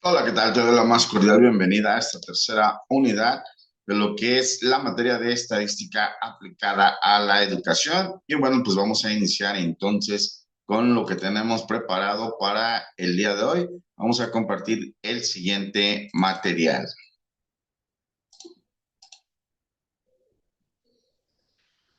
Hola, ¿qué tal? Te doy la más cordial bienvenida a esta tercera unidad de lo que es la materia de estadística aplicada a la educación. Y bueno, pues vamos a iniciar entonces con lo que tenemos preparado para el día de hoy. Vamos a compartir el siguiente material.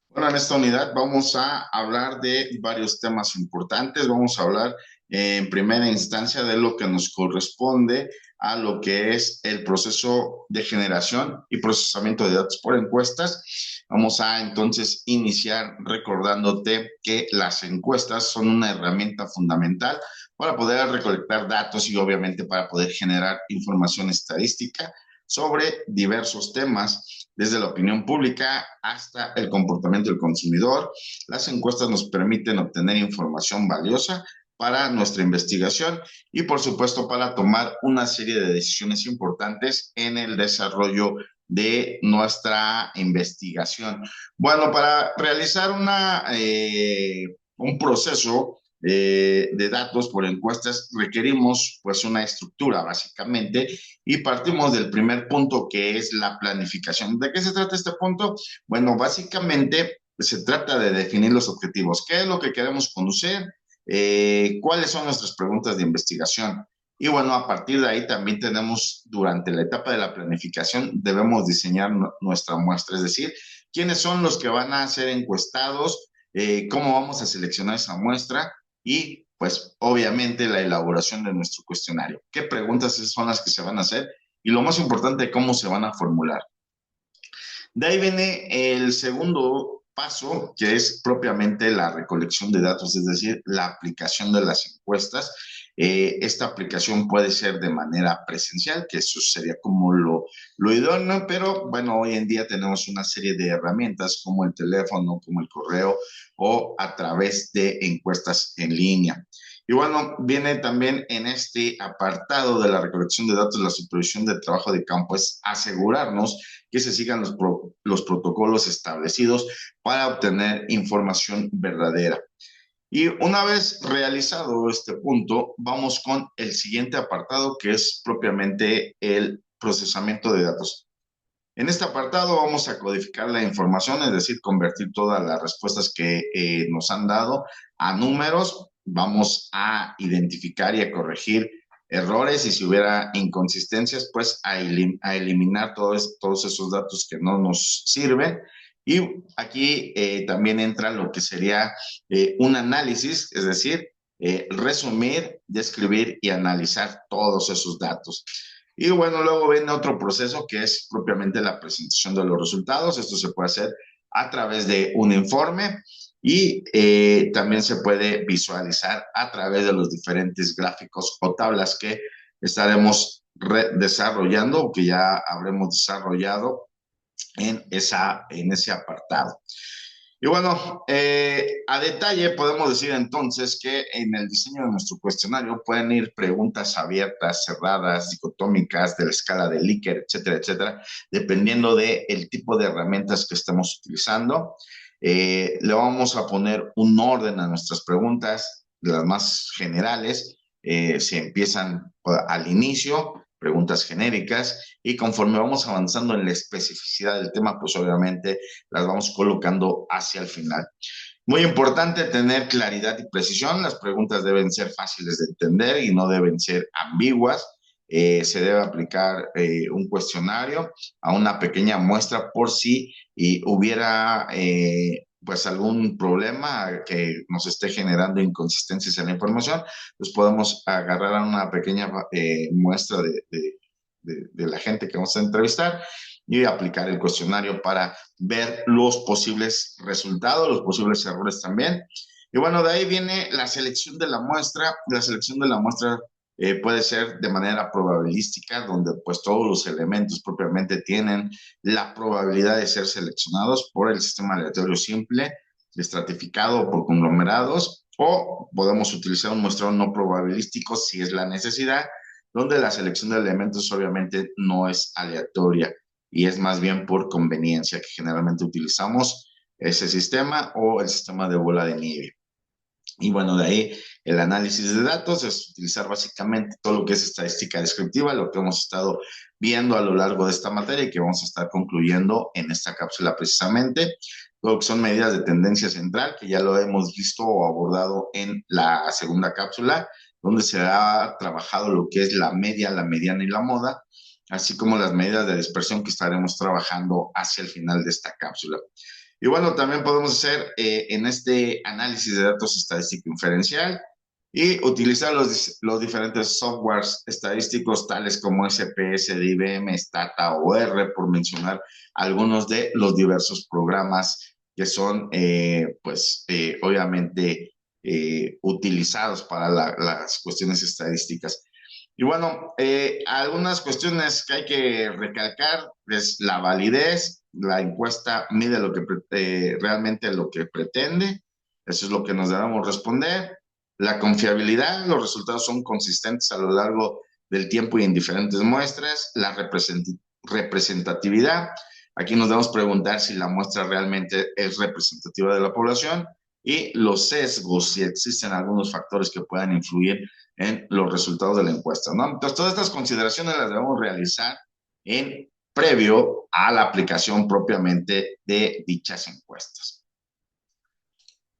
Bueno, en esta unidad vamos a hablar de varios temas importantes. Vamos a hablar en primera instancia de lo que nos corresponde a lo que es el proceso de generación y procesamiento de datos por encuestas. Vamos a entonces iniciar recordándote que las encuestas son una herramienta fundamental para poder recolectar datos y obviamente para poder generar información estadística sobre diversos temas, desde la opinión pública hasta el comportamiento del consumidor. Las encuestas nos permiten obtener información valiosa para nuestra investigación y, por supuesto, para tomar una serie de decisiones importantes en el desarrollo de nuestra investigación. Bueno, para realizar un proceso de datos por encuestas requerimos pues una estructura básicamente y partimos del primer punto que es la planificación. ¿De qué se trata este punto? Bueno, básicamente se trata de definir los objetivos. ¿Qué es lo que queremos conocer? ¿Cuáles son nuestras preguntas de investigación? Y bueno, a partir de ahí también tenemos, durante la etapa de la planificación, debemos diseñar nuestra muestra, es decir, quiénes son los que van a ser encuestados, cómo vamos a seleccionar esa muestra y pues obviamente la elaboración de nuestro cuestionario. ¿Qué preguntas son las que se van a hacer? Y lo más importante, cómo se van a formular. De ahí viene el segundo paso, que es propiamente la recolección de datos, es decir, la aplicación de las encuestas. Esta aplicación puede ser de manera presencial, que eso sería como lo idóneo, pero bueno, hoy en día tenemos una serie de herramientas como el teléfono, como el correo o a través de encuestas en línea. Y bueno, viene también en este apartado de la recolección de datos, la supervisión de trabajo de campo, es asegurarnos que se sigan los protocolos establecidos para obtener información verdadera. Y una vez realizado este punto, vamos con el siguiente apartado, que es propiamente el procesamiento de datos. En este apartado vamos a codificar la información, es decir, convertir todas las respuestas que nos han dado a números. Vamos a identificar y a corregir errores y si hubiera inconsistencias, pues a eliminar todos esos datos que no nos sirven. Y aquí también entra lo que sería un análisis, es decir, resumir, describir y analizar todos esos datos. Y bueno, luego viene otro proceso que es propiamente la presentación de los resultados. Esto se puede hacer a través de un informe y también se puede visualizar a través de los diferentes gráficos o tablas que estaremos desarrollando o que ya habremos desarrollado en ese apartado. Y bueno, a detalle podemos decir entonces que en el diseño de nuestro cuestionario pueden ir preguntas abiertas, cerradas, dicotómicas, de la escala de Likert, etcétera, etcétera, dependiendo del tipo de herramientas que estemos utilizando. Le vamos a poner un orden a nuestras preguntas, las más generales, se empiezan al inicio, preguntas genéricas, y conforme vamos avanzando en la especificidad del tema, pues obviamente las vamos colocando hacia el final. Muy importante tener claridad y precisión. Las preguntas deben ser fáciles de entender y no deben ser ambiguas. Se debe aplicar un cuestionario a una pequeña muestra por si hubiera pues algún problema que nos esté generando inconsistencias en la información, pues podemos agarrar a una pequeña muestra de la gente que vamos a entrevistar y aplicar el cuestionario para ver los posibles resultados, los posibles errores también. Y bueno, de ahí viene la selección de la muestra. La selección de la muestra puede ser de manera probabilística, donde pues todos los elementos propiamente tienen la probabilidad de ser seleccionados por el sistema aleatorio simple, estratificado por conglomerados, o podemos utilizar un muestreo no probabilístico si es la necesidad, donde la selección de elementos obviamente no es aleatoria y es más bien por conveniencia que generalmente utilizamos ese sistema o el sistema de bola de nieve. Y bueno, de ahí el análisis de datos es utilizar básicamente todo lo que es estadística descriptiva, lo que hemos estado viendo a lo largo de esta materia y que vamos a estar concluyendo en esta cápsula precisamente. Lo que son medidas de tendencia central, que ya lo hemos visto o abordado en la segunda cápsula, donde se ha trabajado lo que es la media, la mediana y la moda, así como las medidas de dispersión que estaremos trabajando hacia el final de esta cápsula. Y bueno, también podemos hacer en este análisis de datos estadístico inferencial y utilizar los diferentes softwares estadísticos tales como SPS de IBM, Stata o R, por mencionar algunos de los diversos programas que son, obviamente, utilizados para las cuestiones estadísticas. Y bueno, algunas cuestiones que hay que recalcar es la validez. La encuesta mide realmente lo que pretende. Eso es lo que nos debemos responder. La confiabilidad, los resultados son consistentes a lo largo del tiempo y en diferentes muestras. La representatividad, aquí nos debemos preguntar si la muestra realmente es representativa de la población. Y los sesgos, si existen algunos factores que puedan influir en los resultados de la encuesta, ¿no? Entonces, todas estas consideraciones las debemos realizar en previo a la aplicación propiamente de dichas encuestas.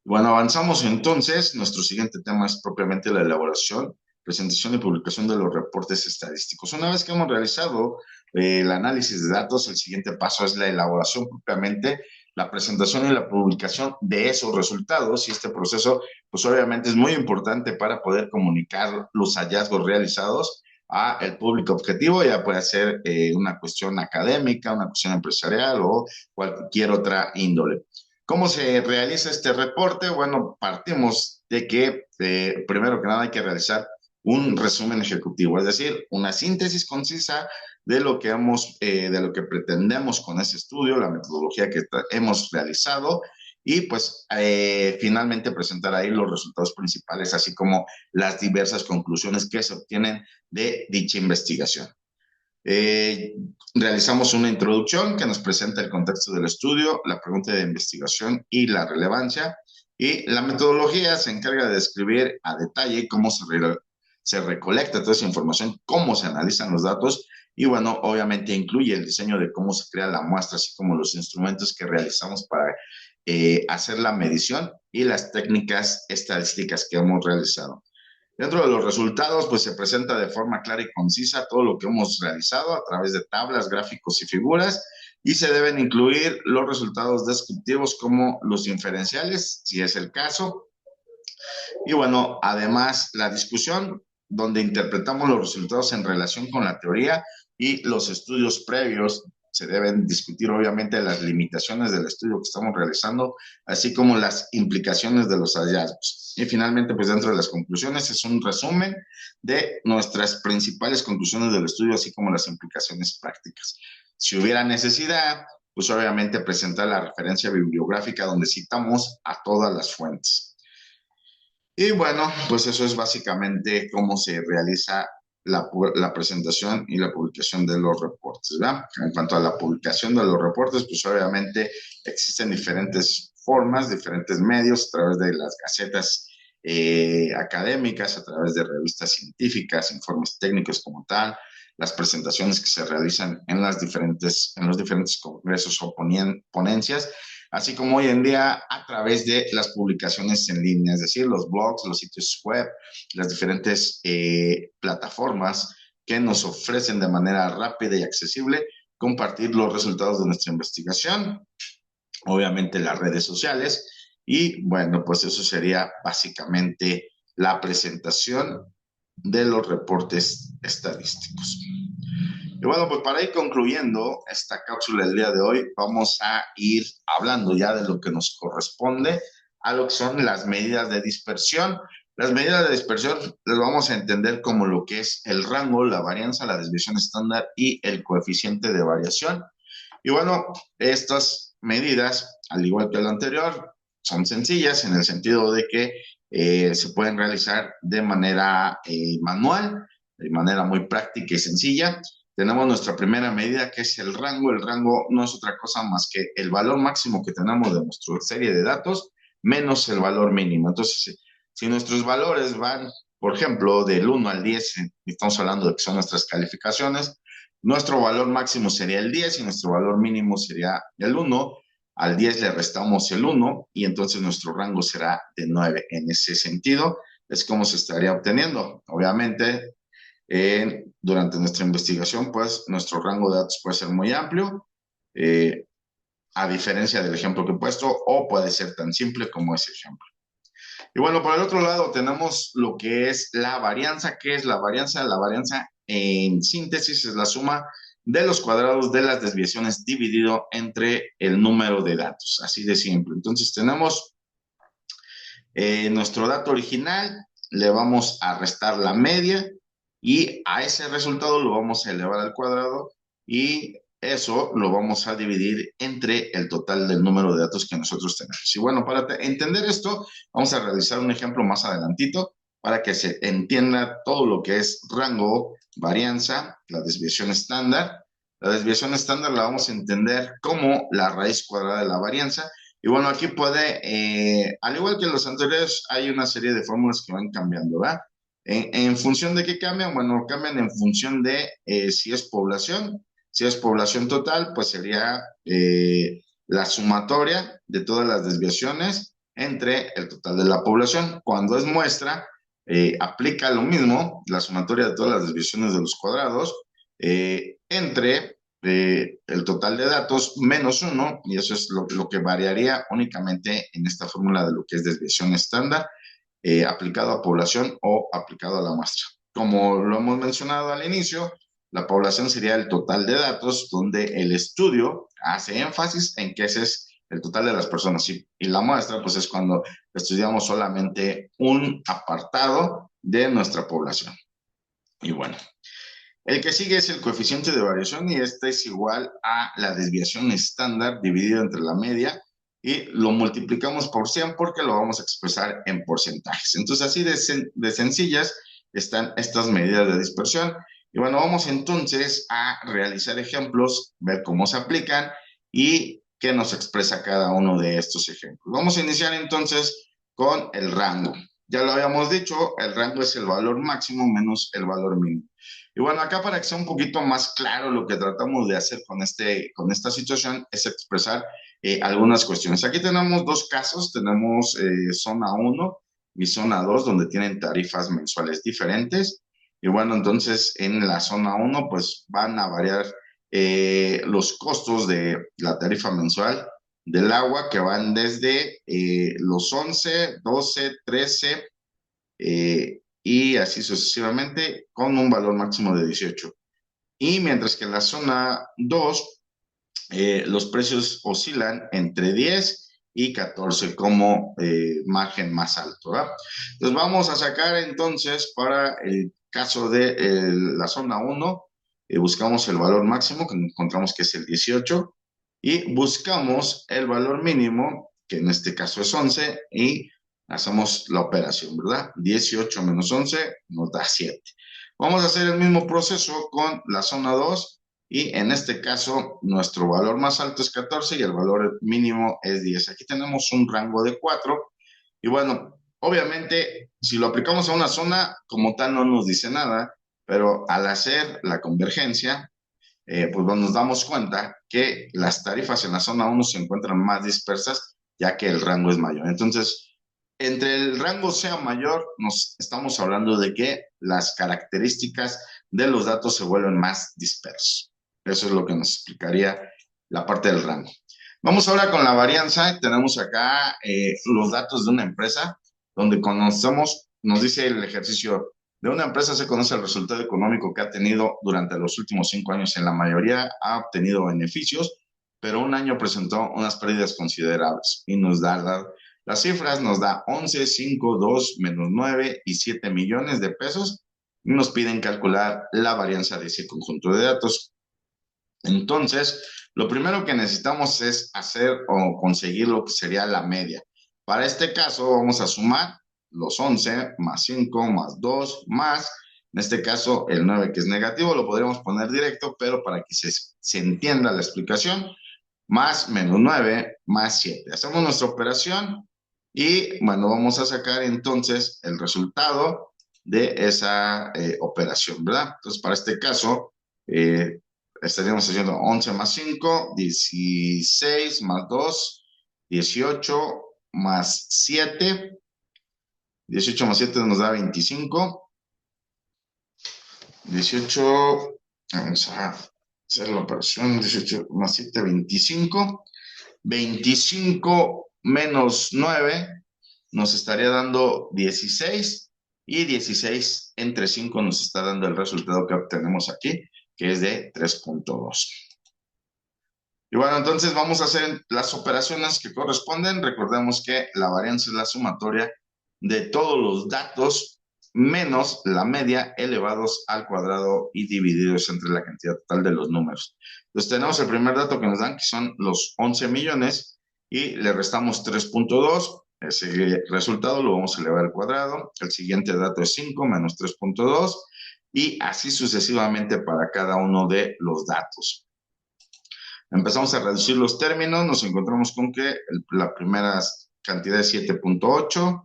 Bueno, avanzamos entonces. Nuestro siguiente tema es propiamente la elaboración, presentación y publicación de los reportes estadísticos. Una vez que hemos realizado el análisis de datos, el siguiente paso es la elaboración propiamente, la presentación y la publicación de esos resultados. Y este proceso, pues obviamente es muy importante para poder comunicar los hallazgos realizados a el público objetivo, ya puede ser una cuestión académica, una cuestión empresarial o cualquier otra índole. ¿Cómo se realiza este reporte? Bueno, partimos de que primero que nada hay que realizar un resumen ejecutivo, es decir, una síntesis concisa de lo que de lo que pretendemos con ese estudio, la metodología que hemos realizado y pues finalmente presentar ahí los resultados principales, así como las diversas conclusiones que se obtienen de dicha investigación. Eh, Realizamos una introducción que nos presenta el contexto del estudio, la pregunta de investigación y la relevancia. Y la metodología se encarga de describir a detalle cómo se recolecta toda esa información, cómo se analizan los datos y, bueno, obviamente incluye el diseño de cómo se crea la muestra, así como los instrumentos que realizamos para hacer la medición y las técnicas estadísticas que hemos realizado. Dentro de los resultados, pues se presenta de forma clara y concisa todo lo que hemos realizado a través de tablas, gráficos y figuras, y se deben incluir los resultados descriptivos como los inferenciales, si es el caso. Y bueno, además la discusión, donde interpretamos los resultados en relación con la teoría y los estudios previos. Se deben discutir obviamente las limitaciones del estudio que estamos realizando, así como las implicaciones de los hallazgos. Y finalmente, pues dentro de las conclusiones es un resumen de nuestras principales conclusiones del estudio, así como las implicaciones prácticas. Si hubiera necesidad, pues obviamente presentar la referencia bibliográfica donde citamos a todas las fuentes. Y bueno, pues eso es básicamente cómo se realiza la presentación y la publicación de los reportes, ¿verdad? En cuanto a la publicación de los reportes, pues obviamente existen diferentes formas, diferentes medios, a través de las gacetas académicas, a través de revistas científicas, informes técnicos como tal, las presentaciones que se realizan en los diferentes congresos o ponencias, así como hoy en día a través de las publicaciones en línea, es decir, los blogs, los sitios web, las diferentes plataformas que nos ofrecen de manera rápida y accesible compartir los resultados de nuestra investigación, obviamente las redes sociales, y bueno, pues eso sería básicamente la presentación de los reportes estadísticos. Y bueno, pues para ir concluyendo esta cápsula del día de hoy, vamos a ir hablando ya de lo que nos corresponde a lo que son las medidas de dispersión. Las medidas de dispersión las vamos a entender como lo que es el rango, la varianza, la desviación estándar y el coeficiente de variación. Y bueno, estas medidas, al igual que lo anterior, son sencillas en el sentido de que se pueden realizar de manera manual, de manera muy práctica y sencilla. Tenemos nuestra primera medida, que es el rango. El rango no es otra cosa más que el valor máximo que tenemos de nuestra serie de datos menos el valor mínimo. Entonces, Si nuestros valores van, por ejemplo, del 1 al 10, estamos hablando de que son nuestras calificaciones, nuestro valor máximo sería el 10 y nuestro valor mínimo sería el 1. Al 10 le restamos el 1 y entonces nuestro rango será de 9. En ese sentido, es como se estaría obteniendo. Obviamente, durante nuestra investigación, pues nuestro rango de datos puede ser muy amplio, eh, a diferencia del ejemplo que he puesto, o puede ser tan simple como ese ejemplo. Y bueno, por el otro lado tenemos lo que es la varianza. ¿Qué es la varianza? La varianza, en síntesis, es la suma de los cuadrados de las desviaciones dividido entre el número de datos. Así de simple. Entonces tenemos nuestro dato original, le vamos a restar la media y a ese resultado lo vamos a elevar al cuadrado y eso lo vamos a dividir entre el total del número de datos que nosotros tenemos. Y bueno, para entender esto, vamos a realizar un ejemplo más adelantito para que se entienda todo lo que es rango, varianza, la desviación estándar. La desviación estándar la vamos a entender como la raíz cuadrada de la varianza. Y bueno, aquí puede, al igual que los anteriores, hay una serie de fórmulas que van cambiando, ¿verdad? En función de qué cambian, bueno, cambian en función de si es población. Si es población total, pues sería la sumatoria de todas las desviaciones entre el total de la población. Cuando es muestra, aplica lo mismo, la sumatoria de todas las desviaciones de los cuadrados, entre el total de datos menos uno, y eso es lo que variaría únicamente en esta fórmula de lo que es desviación estándar, aplicado a población o aplicado a la muestra. Como lo hemos mencionado al inicio, la población sería el total de datos, donde el estudio hace énfasis en que ese es el total de las personas, y la muestra, pues es cuando estudiamos solamente un apartado de nuestra población. Y bueno, el que sigue es el coeficiente de variación y este es igual a la desviación estándar dividida entre la media y lo multiplicamos por 100 porque lo vamos a expresar en porcentajes. Entonces, así de sencillas están estas medidas de dispersión. Y bueno, vamos entonces a realizar ejemplos, ver cómo se aplican y qué nos expresa cada uno de estos ejemplos. Vamos a iniciar entonces con el rango. Ya lo habíamos dicho, el rango es el valor máximo menos el valor mínimo. Y bueno, acá para que sea un poquito más claro lo que tratamos de hacer con esta situación es expresar algunas cuestiones. Aquí tenemos dos casos, tenemos zona 1 y zona 2 donde tienen tarifas mensuales diferentes. Y bueno, entonces en la zona 1 pues van a variar los costos de la tarifa mensual del agua que van desde los 11, 12, 13 y así sucesivamente con un valor máximo de 18. Y mientras que en la zona 2 los precios oscilan entre 10 y 14 como margen más alto, ¿verdad? Entonces vamos a sacar entonces para el caso de la zona 1, buscamos el valor máximo que encontramos que es el 18 y buscamos el valor mínimo que en este caso es 11 y hacemos la operación, ¿verdad? 18 menos 11 nos da 7. Vamos a hacer el mismo proceso con la zona 2 y en este caso nuestro valor más alto es 14 y el valor mínimo es 10. Aquí tenemos un rango de 4 y bueno, obviamente si lo aplicamos a una zona como tal no nos dice nada, pero al hacer la convergencia, pues nos damos cuenta que las tarifas en la zona 1 se encuentran más dispersas ya que el rango es mayor. Entonces, entre el rango sea mayor, nos estamos hablando de que las características de los datos se vuelven más dispersos. Eso es lo que nos explicaría la parte del rango. Vamos ahora con la varianza. Tenemos acá los datos de una empresa, donde conocemos, nos dice el ejercicio de una empresa, se conoce el resultado económico que ha tenido durante los últimos 5 años. En la mayoría ha obtenido beneficios, pero un año presentó unas pérdidas considerables y nos da las cifras, nos da 11, 5, 2, menos 9 y 7 millones de pesos. Y nos piden calcular la varianza de ese conjunto de datos. Entonces, lo primero que necesitamos es hacer o conseguir lo que sería la media. Para este caso, vamos a sumar los 11 más 5 más 2 más, en este caso, el 9 que es negativo, lo podríamos poner directo, pero para que se entienda la explicación, más menos 9 más 7. Hacemos nuestra operación Y bueno, vamos a sacar entonces el resultado de esa operación, ¿verdad? Entonces, para este caso, estaríamos haciendo 11 más 5, 16 más 2, 18 más 7. 18 más 7 nos da 25. 18, vamos a hacer la operación, 18 más 7, 25. 25 menos 9 nos estaría dando 16 y 16 entre 5 nos está dando el resultado que obtenemos aquí, que es de 3.2. Y bueno, entonces vamos a hacer las operaciones que corresponden. Recordemos que la varianza es la sumatoria de todos los datos menos la media elevados al cuadrado y divididos entre la cantidad total de los números. Entonces tenemos el primer dato que nos dan, que son los 11 millones, y le restamos 3.2. Ese resultado lo vamos a elevar al cuadrado. El siguiente dato es 5 menos 3.2, y así sucesivamente para cada uno de los datos. Empezamos a reducir los términos, nos encontramos con que la primera cantidad es 7.8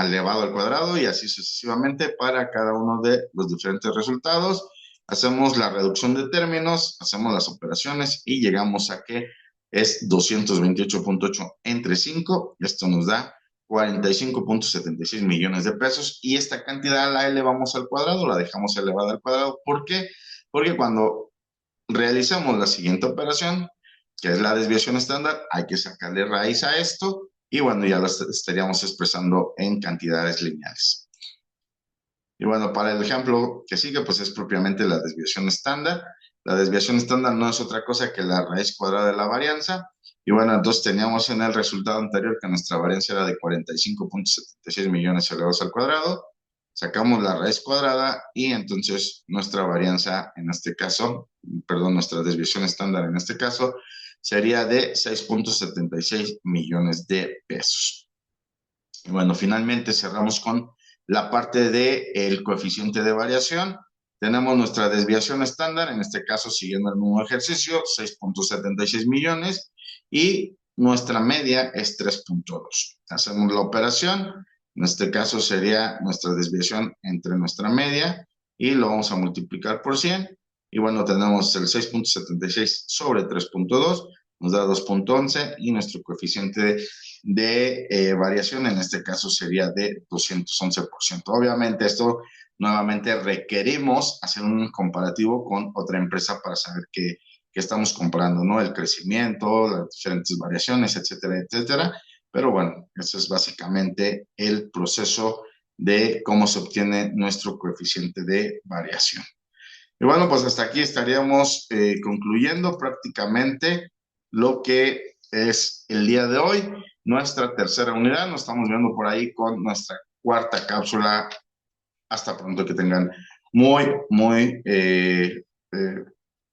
elevado al cuadrado, y así sucesivamente para cada uno de los diferentes resultados. Hacemos la reducción de términos, hacemos las operaciones y llegamos a que es 228.8 entre 5. Esto nos da 45.76 millones de pesos, y esta cantidad la elevamos al cuadrado, la dejamos elevada al cuadrado. ¿Por qué? Porque cuando realizamos la siguiente operación, que es la desviación estándar, hay que sacarle raíz a esto, y bueno, ya lo estaríamos expresando en cantidades lineales. Y bueno, para el ejemplo que sigue, pues es propiamente la desviación estándar. La desviación estándar no es otra cosa que la raíz cuadrada de la varianza. Y bueno, entonces teníamos en el resultado anterior que nuestra varianza era de 45.76 millones elevados al cuadrado. Sacamos la raíz cuadrada y entonces nuestra varianza en este caso, perdón, nuestra desviación estándar en este caso, sería de 6.76 millones de pesos. Y bueno, finalmente cerramos con la parte del coeficiente de variación. Tenemos nuestra desviación estándar, en este caso siguiendo el mismo ejercicio, 6.76 millones, y nuestra media es 3.2. Hacemos la operación, en este caso sería nuestra desviación entre nuestra media, y lo vamos a multiplicar por 100, y bueno, tenemos el 6.76 sobre 3.2, nos da 2.11, y nuestro coeficiente de variación en este caso sería de 211%. Obviamente esto nuevamente requerimos hacer un comparativo con otra empresa para saber qué estamos comparando, ¿no? El crecimiento, las diferentes variaciones, etcétera, etcétera. Pero bueno, eso es básicamente el proceso de cómo se obtiene nuestro coeficiente de variación. Y bueno, pues hasta aquí estaríamos concluyendo prácticamente lo que es el día de hoy, nuestra tercera unidad. Nos estamos viendo por ahí con nuestra cuarta cápsula. Hasta pronto, que tengan muy, muy,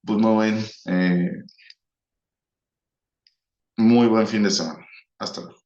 pues muy buen fin de semana. Hasta luego.